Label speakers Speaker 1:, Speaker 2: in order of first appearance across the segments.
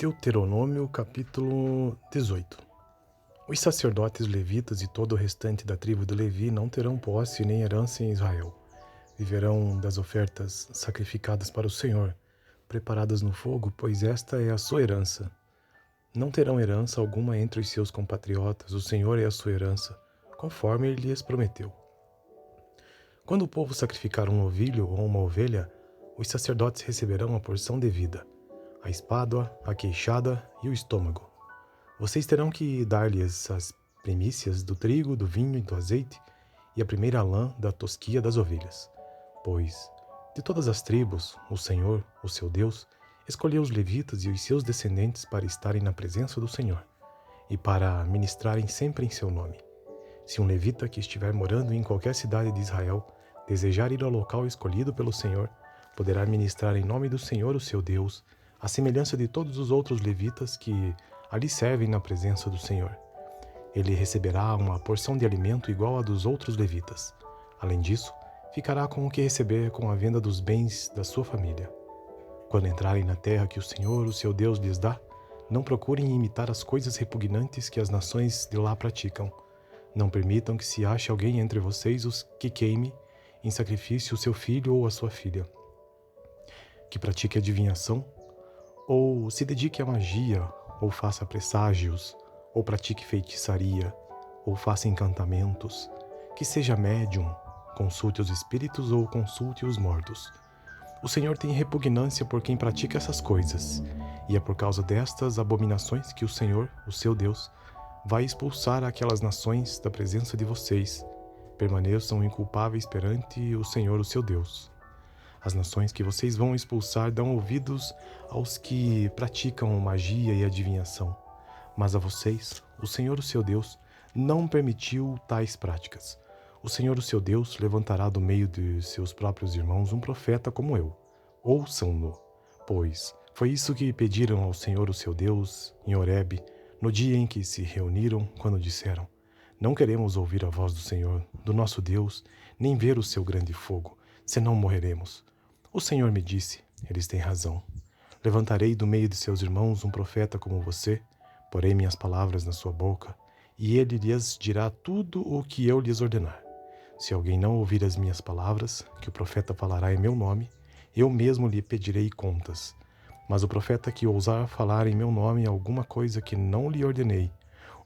Speaker 1: Deuteronômio capítulo 18. Os sacerdotes levitas e todo o restante da tribo de Levi não terão posse nem herança em Israel. Viverão das ofertas sacrificadas para o Senhor, preparadas no fogo, pois esta é a sua herança. Não terão herança alguma entre os seus compatriotas, o Senhor é a sua herança, conforme ele lhes prometeu. Quando o povo sacrificar um novilho ou uma ovelha, os sacerdotes receberão a porção devida, a espádua, a queixada e o estômago. Vocês terão que dar-lhes as primícias do trigo, do vinho e do azeite e a primeira lã da tosquia das ovelhas. Pois, de todas as tribos, o Senhor, o seu Deus, escolheu os levitas e os seus descendentes para estarem na presença do Senhor e para ministrarem sempre em seu nome. Se um levita que estiver morando em qualquer cidade de Israel desejar ir ao local escolhido pelo Senhor, poderá ministrar em nome do Senhor, o seu Deus, à semelhança de todos os outros levitas que ali servem na presença do Senhor. Ele receberá uma porção de alimento igual à dos outros levitas. Além disso, ficará com o que receber com a venda dos bens da sua família. Quando entrarem na terra que o Senhor, o seu Deus, lhes dá, não procurem imitar as coisas repugnantes que as nações de lá praticam. Não permitam que se ache alguém entre vocês os que queime em sacrifício o seu filho ou a sua filha, que pratique adivinhação, ou se dedique à magia, ou faça presságios, ou pratique feitiçaria, ou faça encantamentos, que seja médium, consulte os espíritos ou consulte os mortos. O Senhor tem repugnância por quem pratica essas coisas, e é por causa destas abominações que o Senhor, o seu Deus, vai expulsar aquelas nações da presença de vocês. Permaneçam inculpáveis perante o Senhor, o seu Deus. As nações que vocês vão expulsar dão ouvidos aos que praticam magia e adivinhação. Mas a vocês, o Senhor, o seu Deus, não permitiu tais práticas. O Senhor, o seu Deus, levantará do meio de seus próprios irmãos um profeta como eu. Ouçam-no, pois foi isso que pediram ao Senhor, o seu Deus, em Horebe, no dia em que se reuniram, quando disseram: não queremos ouvir a voz do Senhor, do nosso Deus, nem ver o seu grande fogo, senão morreremos. O Senhor me disse: eles têm razão. Levantarei do meio de seus irmãos um profeta como você, porei minhas palavras na sua boca, e ele lhes dirá tudo o que eu lhes ordenar. Se alguém não ouvir as minhas palavras, que o profeta falará em meu nome, eu mesmo lhe pedirei contas. Mas o profeta que ousar falar em meu nome alguma coisa que não lhe ordenei,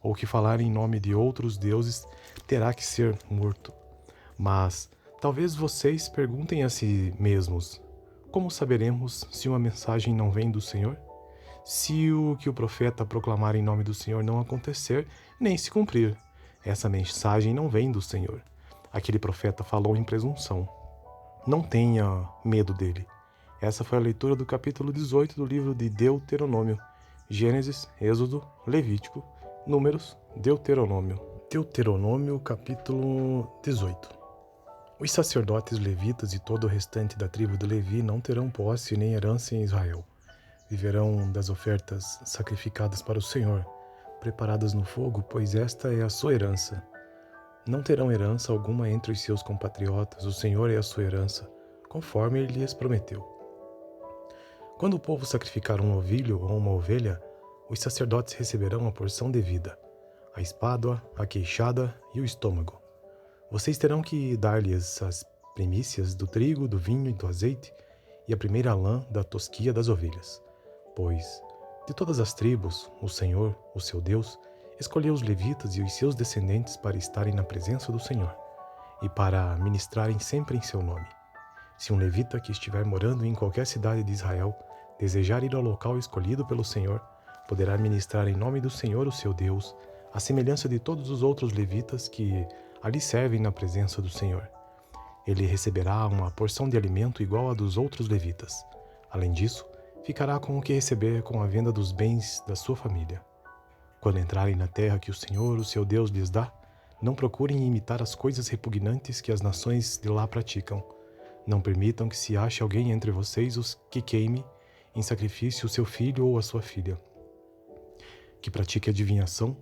Speaker 1: ou que falar em nome de outros deuses, terá que ser morto. Mas talvez vocês perguntem a si mesmos: como saberemos se uma mensagem não vem do Senhor? Se o que o profeta proclamar em nome do Senhor não acontecer, nem se cumprir, essa mensagem não vem do Senhor. Aquele profeta falou em presunção. Não tenha medo dele. Essa foi a leitura do capítulo 18 do livro de Deuteronômio. Gênesis, Êxodo, Levítico, Números, Deuteronômio. Deuteronômio capítulo 18. Os sacerdotes levitas e todo o restante da tribo de Levi não terão posse nem herança em Israel. Viverão das ofertas sacrificadas para o Senhor, preparadas no fogo, pois esta é a sua herança. Não terão herança alguma entre os seus compatriotas, o Senhor é a sua herança, conforme ele lhes prometeu. Quando o povo sacrificar um novilho ou uma ovelha, os sacerdotes receberão a porção devida, a espádua, a queixada e o estômago. Vocês terão que dar-lhes as primícias do trigo, do vinho e do azeite e a primeira lã da tosquia das ovelhas. Pois, de todas as tribos, o Senhor, o seu Deus, escolheu os levitas e os seus descendentes para estarem na presença do Senhor e para ministrarem sempre em seu nome. Se um levita que estiver morando em qualquer cidade de Israel desejar ir ao local escolhido pelo Senhor, poderá ministrar em nome do Senhor, o seu Deus, à semelhança de todos os outros levitas que ali servem na presença do Senhor. Ele receberá uma porção de alimento igual à dos outros levitas. Além disso, ficará com o que receber com a venda dos bens da sua família. Quando entrarem na terra que o Senhor, o seu Deus, lhes dá, não procurem imitar as coisas repugnantes que as nações de lá praticam. Não permitam que se ache alguém entre vocês os que queime em sacrifício o seu filho ou a sua filha, que pratique adivinhação,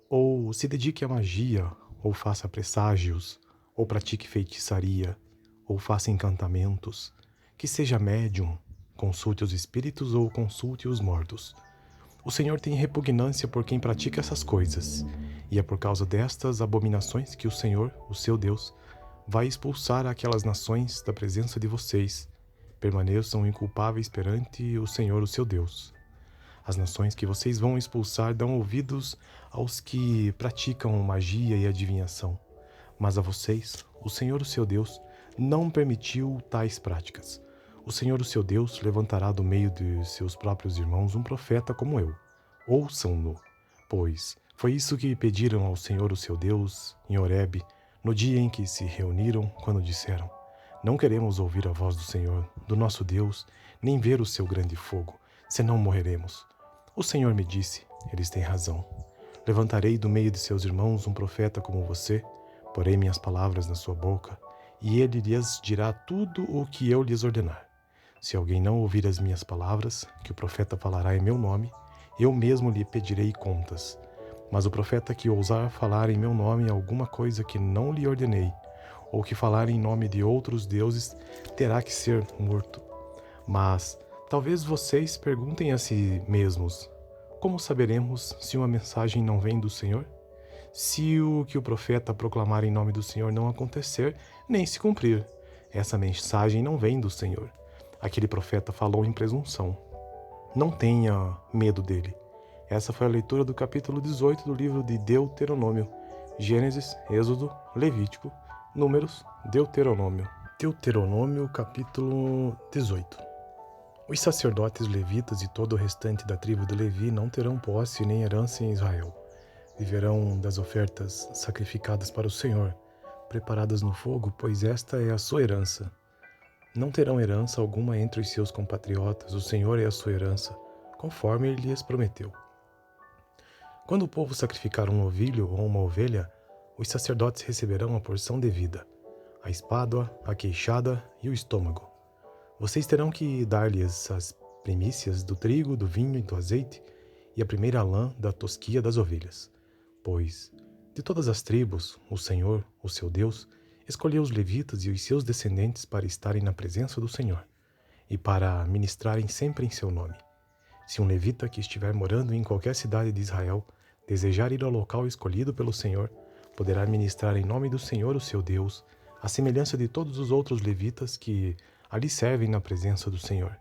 Speaker 1: ou se dedique à magia, ou faça presságios, ou pratique feitiçaria, ou faça encantamentos, que seja médium, consulte os espíritos ou consulte os mortos. O Senhor tem repugnância por quem pratica essas coisas, e é por causa destas abominações que o Senhor, o seu Deus, vai expulsar aquelas nações da presença de vocês. Permaneçam inculpáveis perante o Senhor, o seu Deus. As nações que vocês vão expulsar dão ouvidos aos que praticam magia e adivinhação. Mas a vocês, o Senhor, o seu Deus, não permitiu tais práticas. O Senhor, o seu Deus, levantará do meio de seus próprios irmãos um profeta como eu. Ouçam-no, pois foi isso que pediram ao Senhor, o seu Deus, em Horebe, no dia em que se reuniram, quando disseram: não queremos ouvir a voz do Senhor, do nosso Deus, nem ver o seu grande fogo, senão morreremos. O Senhor me disse: eles têm razão. Levantarei do meio de seus irmãos um profeta como você, porei minhas palavras na sua boca, e ele lhes dirá tudo o que eu lhes ordenar. Se alguém não ouvir as minhas palavras, que o profeta falará em meu nome, eu mesmo lhe pedirei contas. Mas o profeta que ousar falar em meu nome alguma coisa que não lhe ordenei, ou que falar em nome de outros deuses, terá que ser morto. Mas talvez vocês perguntem a si mesmos: como saberemos se uma mensagem não vem do Senhor? Se o que o profeta proclamar em nome do Senhor não acontecer, nem se cumprir, essa mensagem não vem do Senhor. Aquele profeta falou em presunção. Não tenha medo dele. Essa foi a leitura do capítulo 18 do livro de Deuteronômio. Gênesis, Êxodo, Levítico, Números, Deuteronômio. Deuteronômio, capítulo 18. Os sacerdotes levitas e todo o restante da tribo de Levi não terão posse nem herança em Israel. Viverão das ofertas sacrificadas para o Senhor, preparadas no fogo, pois esta é a sua herança. Não terão herança alguma entre os seus compatriotas, o Senhor é a sua herança, conforme ele lhes prometeu. Quando o povo sacrificar um novilho ou uma ovelha, os sacerdotes receberão a porção devida, a espádua, a queixada e o estômago. Vocês terão que dar-lhes as primícias do trigo, do vinho e do azeite, e a primeira lã da tosquia das ovelhas. Pois, de todas as tribos, o Senhor, o seu Deus, escolheu os levitas e os seus descendentes para estarem na presença do Senhor, e para ministrarem sempre em seu nome. Se um levita que estiver morando em qualquer cidade de Israel desejar ir ao local escolhido pelo Senhor, poderá ministrar em nome do Senhor, o seu Deus, à semelhança de todos os outros levitas que ali servem na presença do Senhor.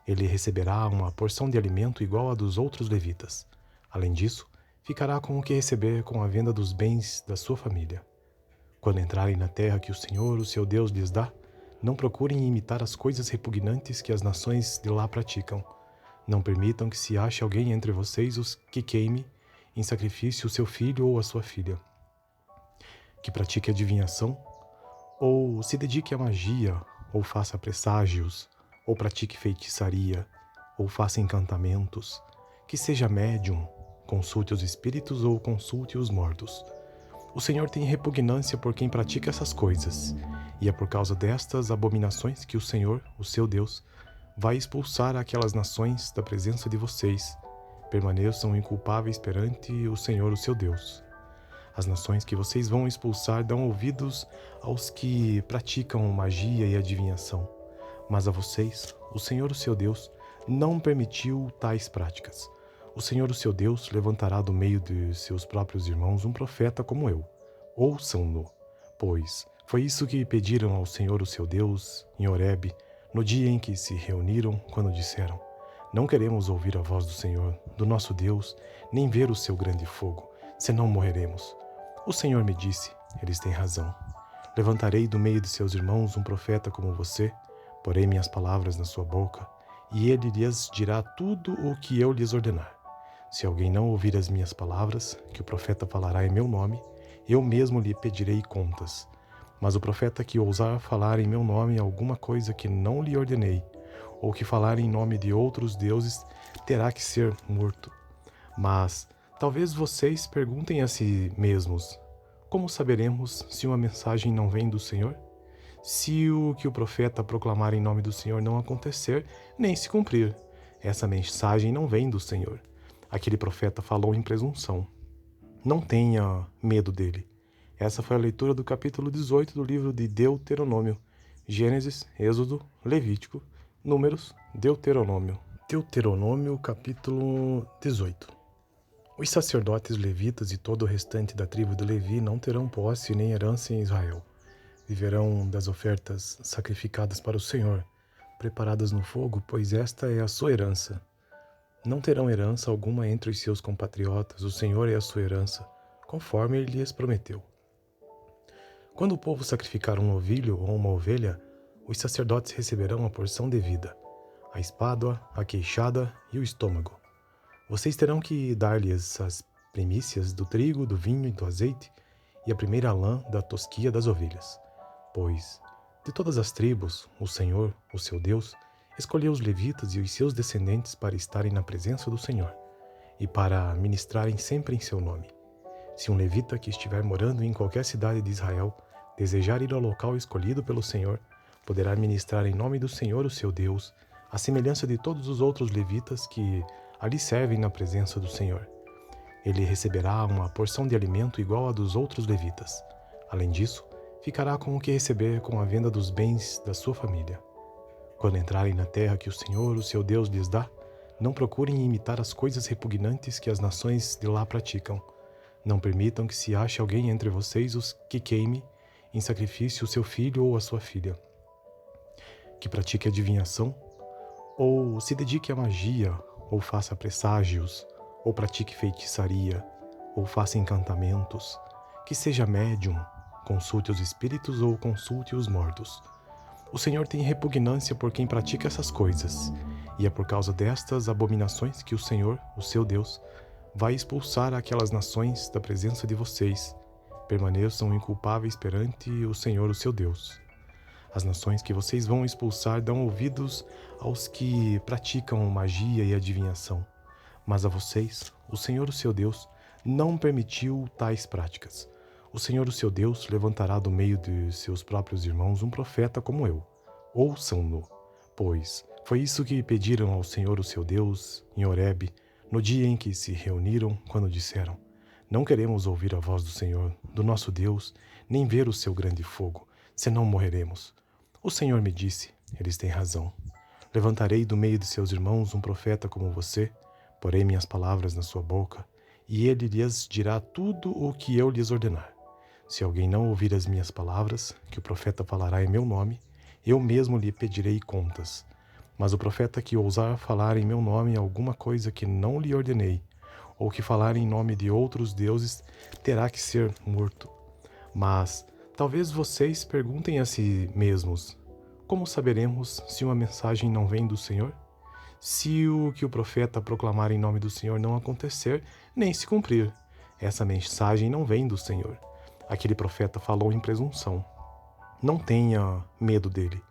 Speaker 1: Ele receberá uma porção de alimento igual à dos outros levitas. Além disso, ficará com o que receber com a venda dos bens da sua família. Quando entrarem na terra que o Senhor, o seu Deus, lhes dá, não procurem imitar as coisas repugnantes que as nações de lá praticam. Não permitam que se ache alguém entre vocês os que queime em sacrifício o seu filho ou a sua filha, que pratique adivinhação, ou se dedique à magia, ou faça presságios, ou pratique feitiçaria, ou faça encantamentos, que seja médium, consulte os espíritos ou consulte os mortos. O Senhor tem repugnância por quem pratica essas coisas, e é por causa destas abominações que o Senhor, o seu Deus, vai expulsar aquelas nações da presença de vocês. Permaneçam inculpáveis perante o Senhor, o seu Deus. As nações que vocês vão expulsar dão ouvidos aos que praticam magia e adivinhação. Mas a vocês, o Senhor, o seu Deus, não permitiu tais práticas. O Senhor, o seu Deus, levantará do meio de seus próprios irmãos um profeta como eu. Ouçam-no, pois foi isso que pediram ao Senhor, o seu Deus, em Horebe, no dia em que se reuniram, quando disseram: não queremos ouvir a voz do Senhor, do nosso Deus, nem ver o seu grande fogo, senão morreremos. O Senhor me disse: eles têm razão. Levantarei do meio de seus irmãos um profeta como você, porei minhas palavras na sua boca, e ele lhes dirá tudo o que eu lhes ordenar. Se alguém não ouvir as minhas palavras, que o profeta falará em meu nome, eu mesmo lhe pedirei contas. Mas o profeta que ousar falar em meu nome alguma coisa que não lhe ordenei, ou que falar em nome de outros deuses, terá que ser morto. Mas talvez vocês perguntem a si mesmos: como saberemos se uma mensagem não vem do Senhor? Se o que o profeta proclamar em nome do Senhor não acontecer, nem se cumprir, essa mensagem não vem do Senhor. Aquele profeta falou em presunção. Não tenha medo dele. Essa foi a leitura do capítulo 18 do livro de Deuteronômio. Gênesis, Êxodo, Levítico, Números, Deuteronômio. Deuteronômio capítulo 18. Os sacerdotes levitas e todo o restante da tribo de Levi não terão posse nem herança em Israel. Viverão das ofertas sacrificadas para o Senhor, preparadas no fogo, pois esta é a sua herança. Não terão herança alguma entre os seus compatriotas, o Senhor é a sua herança, conforme ele lhes prometeu. Quando o povo sacrificar um novilho ou uma ovelha, os sacerdotes receberão a porção devida, a espádua, a queixada e o estômago. Vocês terão que dar-lhes as primícias do trigo, do vinho e do azeite e a primeira lã da tosquia das ovelhas. Pois, de todas as tribos, o Senhor, o seu Deus, escolheu os levitas e os seus descendentes para estarem na presença do Senhor e para ministrarem sempre em seu nome. Se um levita que estiver morando em qualquer cidade de Israel desejar ir ao local escolhido pelo Senhor, poderá ministrar em nome do Senhor, o seu Deus, à semelhança de todos os outros levitas que ali servem na presença do Senhor. Ele receberá uma porção de alimento igual à dos outros levitas. Além disso, ficará com o que receber com a venda dos bens da sua família. Quando entrarem na terra que o Senhor, o seu Deus, lhes dá, não procurem imitar as coisas repugnantes que as nações de lá praticam. Não permitam que se ache alguém entre vocês os que queime em sacrifício o seu filho ou a sua filha, que pratique adivinhação, ou se dedique à magia, ou faça presságios, ou pratique feitiçaria, ou faça encantamentos, que seja médium, consulte os espíritos ou consulte os mortos. O Senhor tem repugnância por quem pratica essas coisas, e é por causa destas abominações que o Senhor, o seu Deus, vai expulsar aquelas nações da presença de vocês. Permaneçam inculpáveis perante o Senhor, o seu Deus. As nações que vocês vão expulsar dão ouvidos aos que praticam magia e adivinhação. Mas a vocês, o Senhor, o seu Deus, não permitiu tais práticas. O Senhor, o seu Deus, levantará do meio de seus próprios irmãos um profeta como eu. Ouçam-no, pois foi isso que pediram ao Senhor, o seu Deus, em Horebe, no dia em que se reuniram, quando disseram: não queremos ouvir a voz do Senhor, do nosso Deus, nem ver o seu grande fogo, senão morreremos. O Senhor me disse: eles têm razão. Levantarei do meio de seus irmãos um profeta como você, porei minhas palavras na sua boca, e ele lhes dirá tudo o que eu lhes ordenar. Se alguém não ouvir as minhas palavras, que o profeta falará em meu nome, eu mesmo lhe pedirei contas. Mas o profeta que ousar falar em meu nome alguma coisa que não lhe ordenei, ou que falar em nome de outros deuses, terá que ser morto. Mas talvez vocês perguntem a si mesmos: como saberemos se uma mensagem não vem do Senhor? Se o que o profeta proclamar em nome do Senhor não acontecer, nem se cumprir, essa mensagem não vem do Senhor. Aquele profeta falou em presunção. Não tenha medo dele.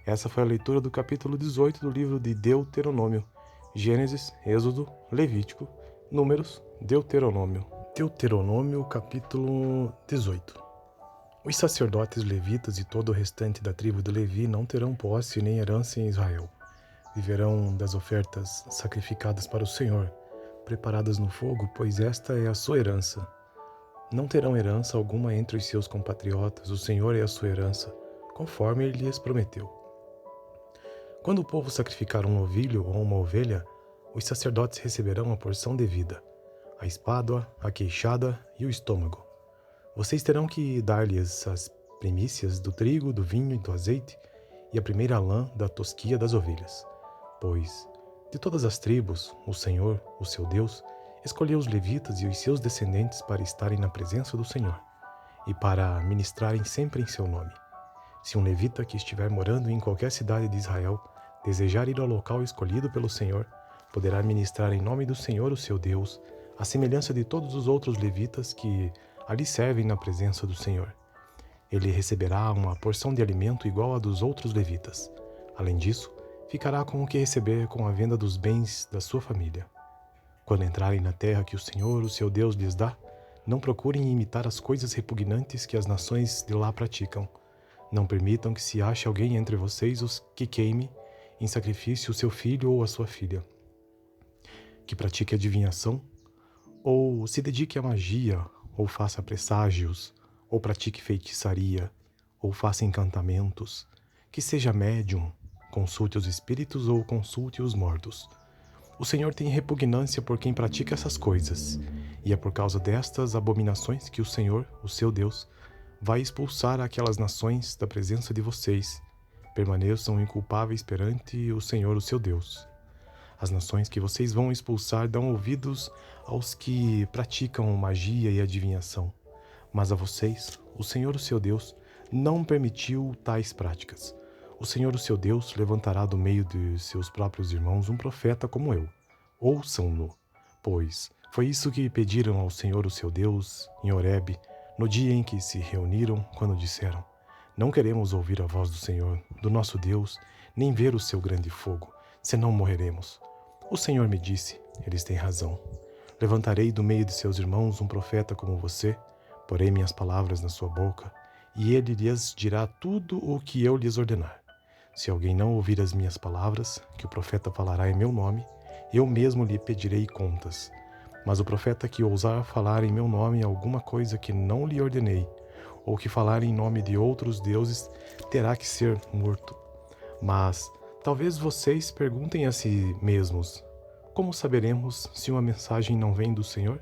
Speaker 1: Essa foi a leitura do capítulo 18 do livro de Deuteronômio. Gênesis, Êxodo, Levítico, Números, Deuteronômio. Deuteronômio capítulo 18. Os sacerdotes levitas e todo o restante da tribo de Levi não terão posse nem herança em Israel. Viverão das ofertas sacrificadas para o Senhor, preparadas no fogo, pois esta é a sua herança. Não terão herança alguma entre os seus compatriotas, o Senhor é a sua herança, conforme ele lhes prometeu. Quando o povo sacrificar um novilho ou uma ovelha, os sacerdotes receberão a porção devida, a espádua, a queixada e o estômago. Vocês terão que dar-lhes as primícias do trigo, do vinho e do azeite e a primeira lã da tosquia das ovelhas. Pois, de todas as tribos, o Senhor, o seu Deus, escolheu os levitas e os seus descendentes para estarem na presença do Senhor e para ministrarem sempre em seu nome. Se um levita que estiver morando em qualquer cidade de Israel desejar ir ao local escolhido pelo Senhor, poderá ministrar em nome do Senhor, o seu Deus, à semelhança de todos os outros levitas que ali servem na presença do Senhor. Ele receberá uma porção de alimento igual à dos outros levitas. Além disso, ficará com o que receber com a venda dos bens da sua família. Quando entrarem na terra que o Senhor, o seu Deus, lhes dá, não procurem imitar as coisas repugnantes que as nações de lá praticam. Não permitam que se ache alguém entre vocês os que queime em sacrifício o seu filho ou a sua filha, que pratique adivinhação, ou se dedique à magia, ou faça presságios, ou pratique feitiçaria, ou faça encantamentos, que seja médium, consulte os espíritos ou consulte os mortos. O Senhor tem repugnância por quem pratica essas coisas, e é por causa destas abominações que o Senhor, o seu Deus, vai expulsar aquelas nações da presença de vocês. Permaneçam inculpáveis perante o Senhor, o seu Deus. As nações que vocês vão expulsar dão ouvidos aos que praticam magia e adivinhação. Mas a vocês, o Senhor, o seu Deus, não permitiu tais práticas. O Senhor, o seu Deus, levantará do meio de seus próprios irmãos um profeta como eu. Ouçam-no, pois foi isso que pediram ao Senhor, o seu Deus, em Horebe, no dia em que se reuniram, quando disseram: Não queremos ouvir a voz do Senhor, do nosso Deus, nem ver o seu grande fogo, senão morreremos. O Senhor me disse: Eles têm razão. Levantarei do meio de seus irmãos um profeta como você, porei minhas palavras na sua boca, e ele lhes dirá tudo o que eu lhes ordenar. Se alguém não ouvir as minhas palavras, que o profeta falará em meu nome, eu mesmo lhe pedirei contas. Mas o profeta que ousar falar em meu nome alguma coisa que não lhe ordenei, ou que falar em nome de outros deuses, terá que ser morto. Mas talvez vocês perguntem a si mesmos: como saberemos se uma mensagem não vem do Senhor?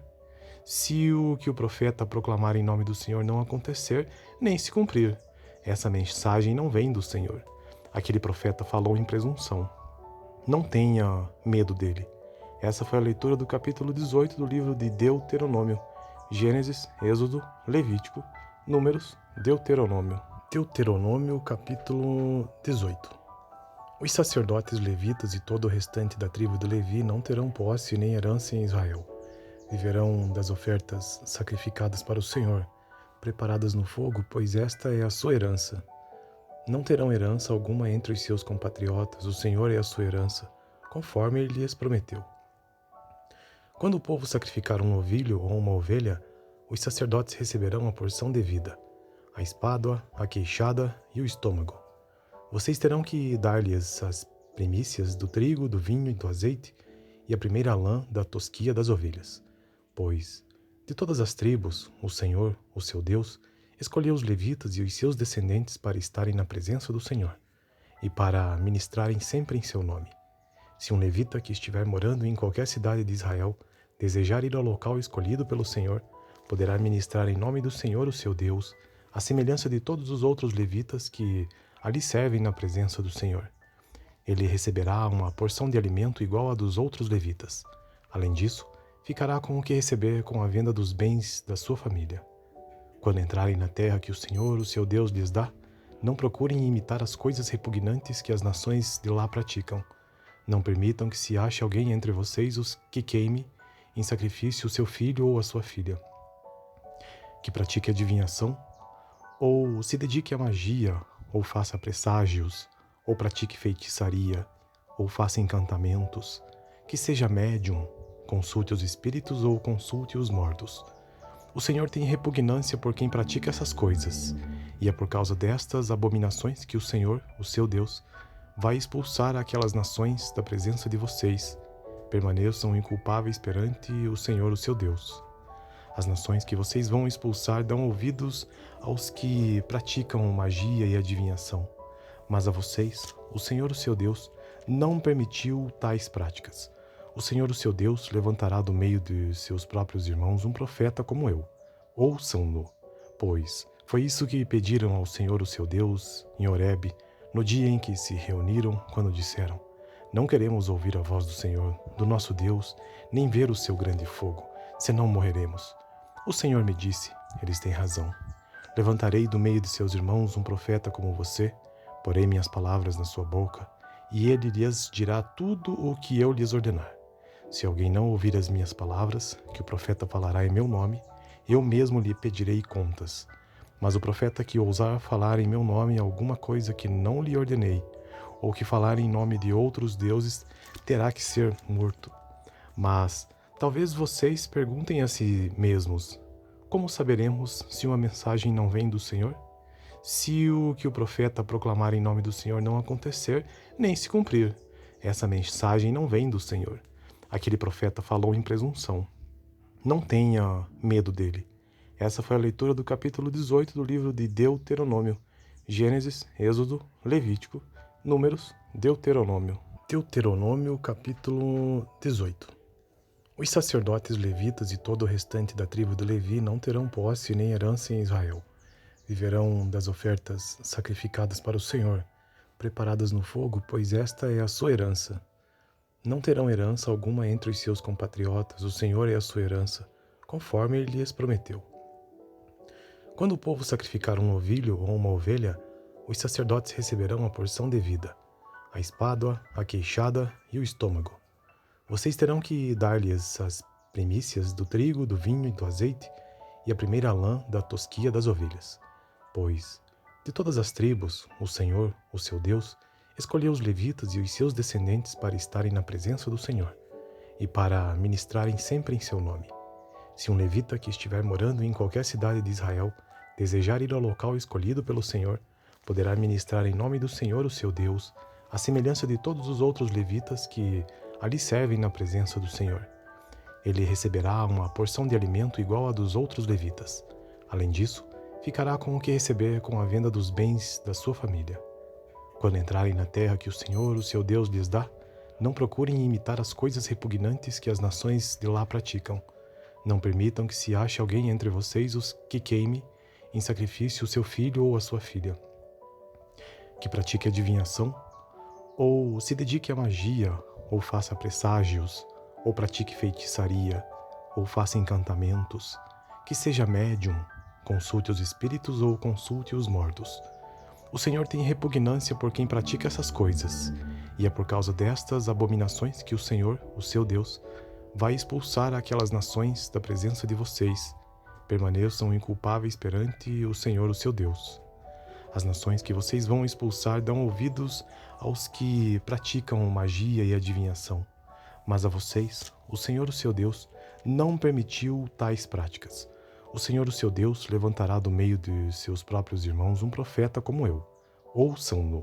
Speaker 1: Se o que o profeta proclamar em nome do Senhor não acontecer, nem se cumprir, essa mensagem não vem do Senhor. Aquele profeta falou em presunção. Não tenha medo dele. Essa foi a leitura do capítulo 18 do livro de Deuteronômio. Gênesis, Êxodo, Levítico, Números, Deuteronômio. Deuteronômio, capítulo 18. Os sacerdotes levitas e todo o restante da tribo de Levi não terão posse nem herança em Israel. Viverão das ofertas sacrificadas para o Senhor, preparadas no fogo, pois esta é a sua herança. Não terão herança alguma entre os seus compatriotas, o Senhor é a sua herança, conforme ele lhes prometeu. Quando o povo sacrificar um novilho ou uma ovelha, os sacerdotes receberão a porção devida, a espada, a queixada e o estômago. Vocês terão que dar-lhes as primícias do trigo, do vinho e do azeite, e a primeira lã da tosquia das ovelhas. Pois, de todas as tribos, o Senhor, o seu Deus, escolheu os levitas e os seus descendentes para estarem na presença do Senhor, e para ministrarem sempre em seu nome. Se um levita que estiver morando em qualquer cidade de Israel desejar ir ao local escolhido pelo Senhor, poderá ministrar em nome do Senhor, o seu Deus, à semelhança de todos os outros levitas que ali servem na presença do Senhor. Ele receberá uma porção de alimento igual à dos outros levitas. Além disso, ficará com o que receber com a venda dos bens da sua família. Quando entrarem na terra que o Senhor, o seu Deus, lhes dá, não procurem imitar as coisas repugnantes que as nações de lá praticam. Não permitam que se ache alguém entre vocês os que queime em sacrifício o seu filho ou a sua filha, que pratique adivinhação, ou se dedique à magia, ou faça presságios, ou pratique feitiçaria, ou faça encantamentos, que seja médium, consulte os espíritos ou consulte os mortos. O Senhor tem repugnância por quem pratica essas coisas, e é por causa destas abominações que o Senhor, o seu Deus, vai expulsar aquelas nações da presença de vocês. Permaneçam inculpáveis perante o Senhor, o seu Deus. As nações que vocês vão expulsar dão ouvidos aos que praticam magia e adivinhação. Mas a vocês, o Senhor, o seu Deus, não permitiu tais práticas. O Senhor, o seu Deus, levantará do meio de seus próprios irmãos um profeta como eu. Ouçam-no, pois foi isso que pediram ao Senhor, o seu Deus, em Horebe, no dia em que se reuniram, quando disseram: Não queremos ouvir a voz do Senhor, do nosso Deus, nem ver o seu grande fogo, senão morreremos. O Senhor me disse: Eles têm razão. Levantarei do meio de seus irmãos um profeta como você, porei minhas palavras na sua boca, e ele lhes dirá tudo o que eu lhes ordenar. Se alguém não ouvir as minhas palavras, que o profeta falará em meu nome, eu mesmo lhe pedirei contas. Mas o profeta que ousar falar em meu nome alguma coisa que não lhe ordenei, ou que falar em nome de outros deuses, terá que ser morto. Mas talvez vocês perguntem a si mesmos: como saberemos se uma mensagem não vem do Senhor? Se o que o profeta proclamar em nome do Senhor não acontecer, nem se cumprir, essa mensagem não vem do Senhor. Aquele profeta falou em presunção. Não tenha medo dele. Essa foi a leitura do capítulo 18 do livro de Deuteronômio. Gênesis, Êxodo, Levítico, Números, Deuteronômio. Deuteronômio capítulo 18. Os sacerdotes levitas e todo o restante da tribo de Levi não terão posse nem herança em Israel. Viverão das ofertas sacrificadas para o Senhor, preparadas no fogo, pois esta é a sua herança. Não terão herança alguma entre os seus compatriotas, o Senhor é a sua herança, conforme ele lhes prometeu. Quando o povo sacrificar um novilho ou uma ovelha, os sacerdotes receberão a porção devida, a espádua, a queixada e o estômago. Vocês terão que dar-lhes as primícias do trigo, do vinho e do azeite, e a primeira lã da tosquia das ovelhas. Pois, de todas as tribos, o Senhor, o seu Deus, escolheu os levitas e os seus descendentes para estarem na presença do Senhor, e para ministrarem sempre em seu nome. Se um levita que estiver morando em qualquer cidade de Israel desejar ir ao local escolhido pelo Senhor, poderá ministrar em nome do Senhor, o seu Deus, à semelhança de todos os outros levitas que ali servem na presença do Senhor. Ele receberá uma porção de alimento igual à dos outros levitas. Além disso, ficará com o que receber com a venda dos bens da sua família. Quando entrarem na terra que o Senhor, o seu Deus, lhes dá, não procurem imitar as coisas repugnantes que as nações de lá praticam. Não permitam que se ache alguém entre vocês os que queime em sacrifício o seu filho ou a sua filha, que pratique adivinhação, ou se dedique à magia, ou faça presságios, ou pratique feitiçaria, ou faça encantamentos, que seja médium, consulte os espíritos ou consulte os mortos. O Senhor tem repugnância por quem pratica essas coisas, e é por causa destas abominações que o Senhor, o seu Deus, vai expulsar aquelas nações da presença de vocês. Permaneçam inculpáveis perante o Senhor, o seu Deus. As nações que vocês vão expulsar dão ouvidos aos que praticam magia e adivinhação. Mas a vocês, o Senhor, o seu Deus, não permitiu tais práticas. O Senhor, o seu Deus, levantará do meio de seus próprios irmãos um profeta como eu. Ouçam-no,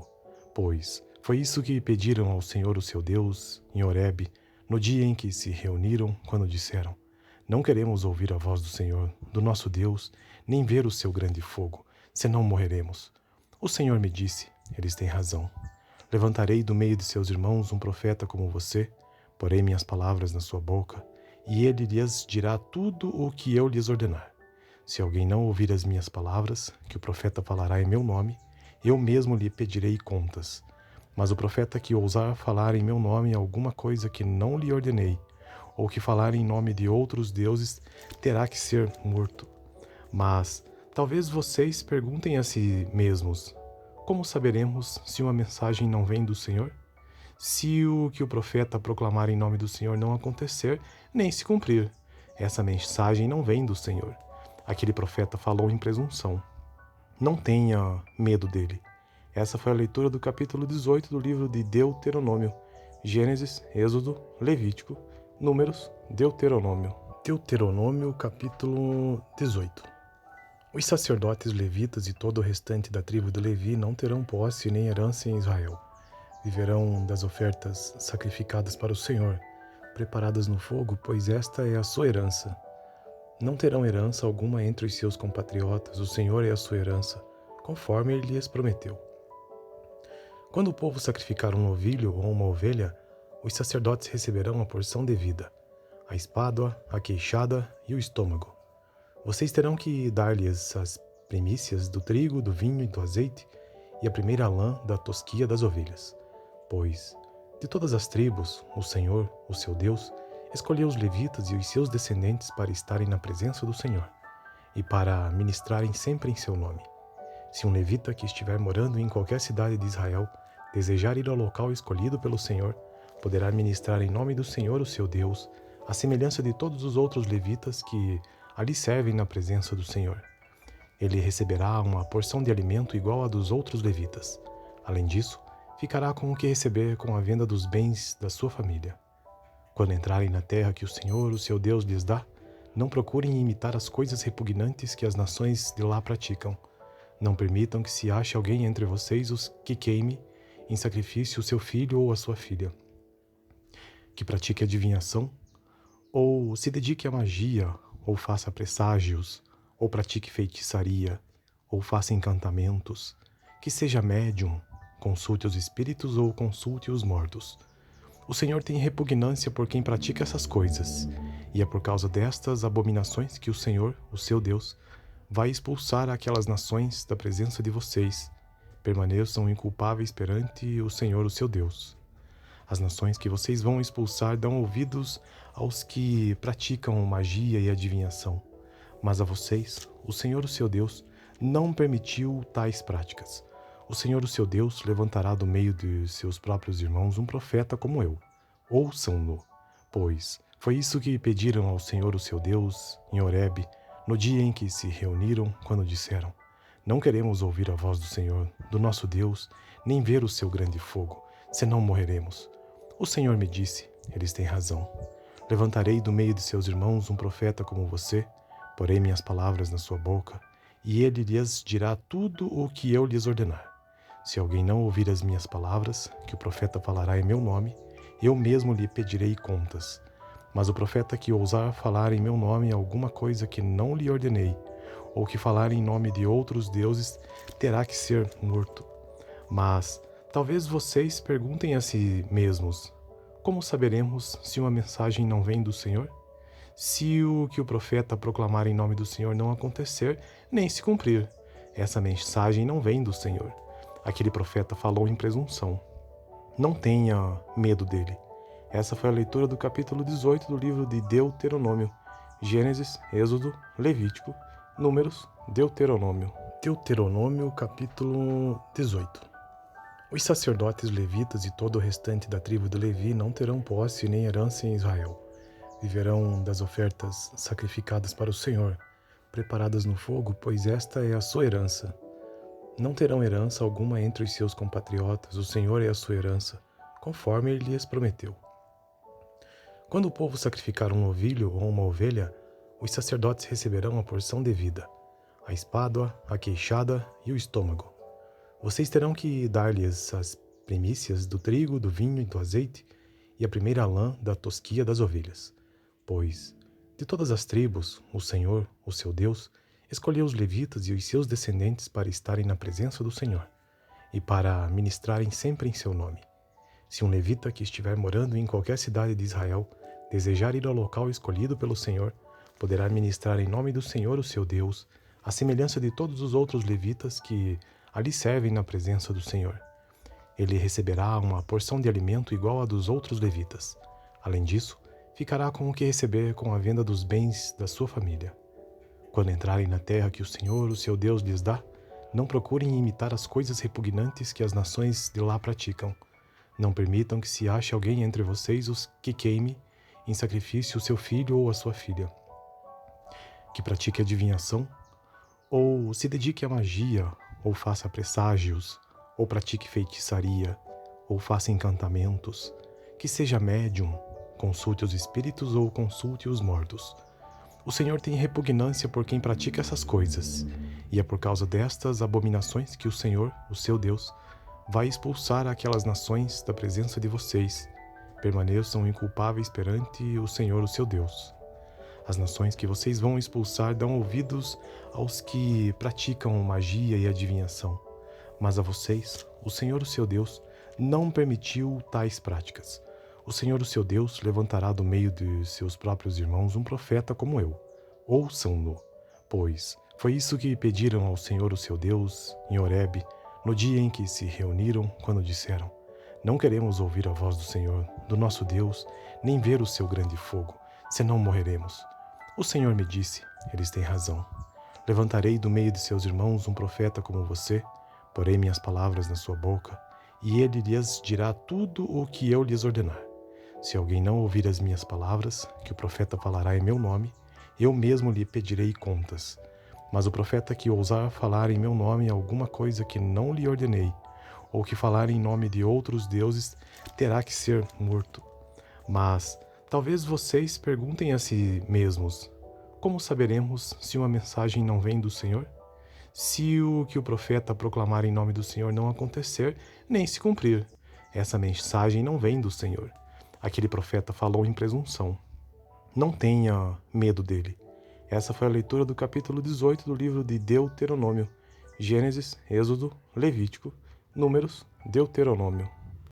Speaker 1: pois foi isso que pediram ao Senhor, o seu Deus, em Horebe, no dia em que se reuniram, quando disseram: não queremos ouvir a voz do Senhor, do nosso Deus, nem ver o seu grande fogo, senão morreremos. O Senhor me disse: eles têm razão. Levantarei do meio de seus irmãos um profeta como você, porei minhas palavras na sua boca, e ele lhes dirá tudo o que eu lhes ordenar. Se alguém não ouvir as minhas palavras, que o profeta falará em meu nome, eu mesmo lhe pedirei contas. Mas o profeta que ousar falar em meu nome alguma coisa que não lhe ordenei, ou que falar em nome de outros deuses, terá que ser morto. Mas talvez vocês perguntem a si mesmos: como saberemos se uma mensagem não vem do Senhor? Se o que o profeta proclamar em nome do Senhor não acontecer, nem se cumprir, essa mensagem não vem do Senhor. Aquele profeta falou em presunção. Não tenha medo dele. Essa foi a leitura do capítulo 18 do livro de Deuteronômio. Gênesis, Êxodo, Levítico, Números, Deuteronômio. Deuteronômio capítulo 18. Os sacerdotes levitas e todo o restante da tribo de Levi não terão posse nem herança em Israel. Viverão das ofertas sacrificadas para o Senhor, preparadas no fogo, pois esta é a sua herança. Não terão herança alguma entre os seus compatriotas, o Senhor é a sua herança, conforme ele lhes prometeu. Quando o povo sacrificar um novilho ou uma ovelha, os sacerdotes receberão a porção devida, a espádua, a queixada e o estômago. Vocês terão que dar-lhes as primícias do trigo, do vinho e do azeite, e a primeira lã da tosquia das ovelhas. Pois, de todas as tribos, o Senhor, o seu Deus, escolheu os levitas e os seus descendentes para estarem na presença do Senhor, e para ministrarem sempre em seu nome. Se um levita que estiver morando em qualquer cidade de Israel desejar ir ao local escolhido pelo Senhor, poderá ministrar em nome do Senhor, o seu Deus, à semelhança de todos os outros levitas que ali servem na presença do Senhor. Ele receberá uma porção de alimento igual à dos outros levitas. Além disso, ficará com o que receber com a venda dos bens da sua família. Quando entrarem na terra que o Senhor, o seu Deus, lhes dá, não procurem imitar as coisas repugnantes que as nações de lá praticam. Não permitam que se ache alguém entre vocês os que queime em sacrifício o seu filho ou a sua filha, que pratique adivinhação, ou se dedique à magia, ou faça presságios, ou pratique feitiçaria, ou faça encantamentos, que seja médium, consulte os espíritos ou consulte os mortos. O Senhor tem repugnância por quem pratica essas coisas, e é por causa destas abominações que o Senhor, o seu Deus, vai expulsar aquelas nações da presença de vocês. Permaneçam inculpáveis perante o Senhor, o seu Deus. As nações que vocês vão expulsar dão ouvidos aos que praticam magia e adivinhação. Mas a vocês, o Senhor, o seu Deus, não permitiu tais práticas. O Senhor, o seu Deus, levantará do meio de seus próprios irmãos um profeta como eu. Ouçam-no, pois foi isso que pediram ao Senhor, o seu Deus, em Horebe, no dia em que se reuniram, quando disseram: não queremos ouvir a voz do Senhor, do nosso Deus, nem ver o seu grande fogo, senão morreremos. O Senhor me disse: eles têm razão. Levantarei do meio de seus irmãos um profeta como você, porei minhas palavras na sua boca, e ele lhes dirá tudo o que eu lhes ordenar. Se alguém não ouvir as minhas palavras, que o profeta falará em meu nome, eu mesmo lhe pedirei contas. Mas o profeta que ousar falar em meu nome alguma coisa que não lhe ordenei, ou que falar em nome de outros deuses, terá que ser morto. Mas talvez vocês perguntem a si mesmos: como saberemos se uma mensagem não vem do Senhor? Se o que o profeta proclamar em nome do Senhor não acontecer, nem se cumprir, essa mensagem não vem do Senhor. Aquele profeta falou em presunção. Não tenha medo dele. Essa foi a leitura do capítulo 18 do livro de Deuteronômio. Gênesis, Êxodo, Levítico, Números, Deuteronômio. Deuteronômio, capítulo 18. Os sacerdotes levitas e todo o restante da tribo de Levi não terão posse nem herança em Israel. Viverão das ofertas sacrificadas para o Senhor, preparadas no fogo, pois esta é a sua herança. Não terão herança alguma entre os seus compatriotas, o Senhor é a sua herança, conforme ele lhes prometeu. Quando o povo sacrificar um novilho ou uma ovelha, os sacerdotes receberão a porção devida, a espádua, a queixada e o estômago. Vocês terão que dar-lhes as primícias do trigo, do vinho e do azeite, e a primeira lã da tosquia das ovelhas. Pois, de todas as tribos, o Senhor, o seu Deus, escolheu os levitas e os seus descendentes para estarem na presença do Senhor, e para ministrarem sempre em seu nome. Se um levita que estiver morando em qualquer cidade de Israel desejar ir ao local escolhido pelo Senhor, poderá ministrar em nome do Senhor, o seu Deus, à semelhança de todos os outros levitas que ali servem na presença do Senhor. Ele receberá uma porção de alimento igual à dos outros levitas. Além disso, ficará com o que receber com a venda dos bens da sua família. Quando entrarem na terra que o Senhor, o seu Deus, lhes dá, não procurem imitar as coisas repugnantes que as nações de lá praticam. Não permitam que se ache alguém entre vocês os que queime em sacrifício o seu filho ou a sua filha, que pratique adivinhação, ou se dedique à magia, ou faça presságios, ou pratique feitiçaria, ou faça encantamentos, que seja médium, consulte os espíritos ou consulte os mortos. O Senhor tem repugnância por quem pratica essas coisas, e é por causa destas abominações que o Senhor, o seu Deus, vai expulsar aquelas nações da presença de vocês. Permaneçam inculpáveis perante o Senhor, o seu Deus. As nações que vocês vão expulsar dão ouvidos aos que praticam magia e adivinhação. Mas a vocês, o Senhor, o seu Deus, não permitiu tais práticas. O Senhor, o seu Deus, levantará do meio de seus próprios irmãos um profeta como eu. Ouçam-no, pois foi isso que pediram ao Senhor, o seu Deus, em Horebe, no dia em que se reuniram, quando disseram: não queremos ouvir a voz do Senhor, do nosso Deus, nem ver o seu grande fogo, senão morreremos. O Senhor me disse: eles têm razão. Levantarei do meio de seus irmãos um profeta como você, porei minhas palavras na sua boca, e ele lhes dirá tudo o que eu lhes ordenar. Se alguém não ouvir as minhas palavras, que o profeta falará em meu nome, eu mesmo lhe pedirei contas. Mas o profeta que ousar falar em meu nome alguma coisa que não lhe ordenei, ou que falar em nome de outros deuses, terá que ser morto. Mas talvez vocês perguntem a si mesmos: como saberemos se uma mensagem não vem do Senhor? Se o que o profeta proclamar em nome do Senhor não acontecer, nem se cumprir, essa mensagem não vem do Senhor. Aquele profeta falou em presunção. Não tenha medo dele. Essa foi a leitura do capítulo 18 do livro de Deuteronômio. Gênesis, Êxodo, Levítico, Números, Deuteronômio.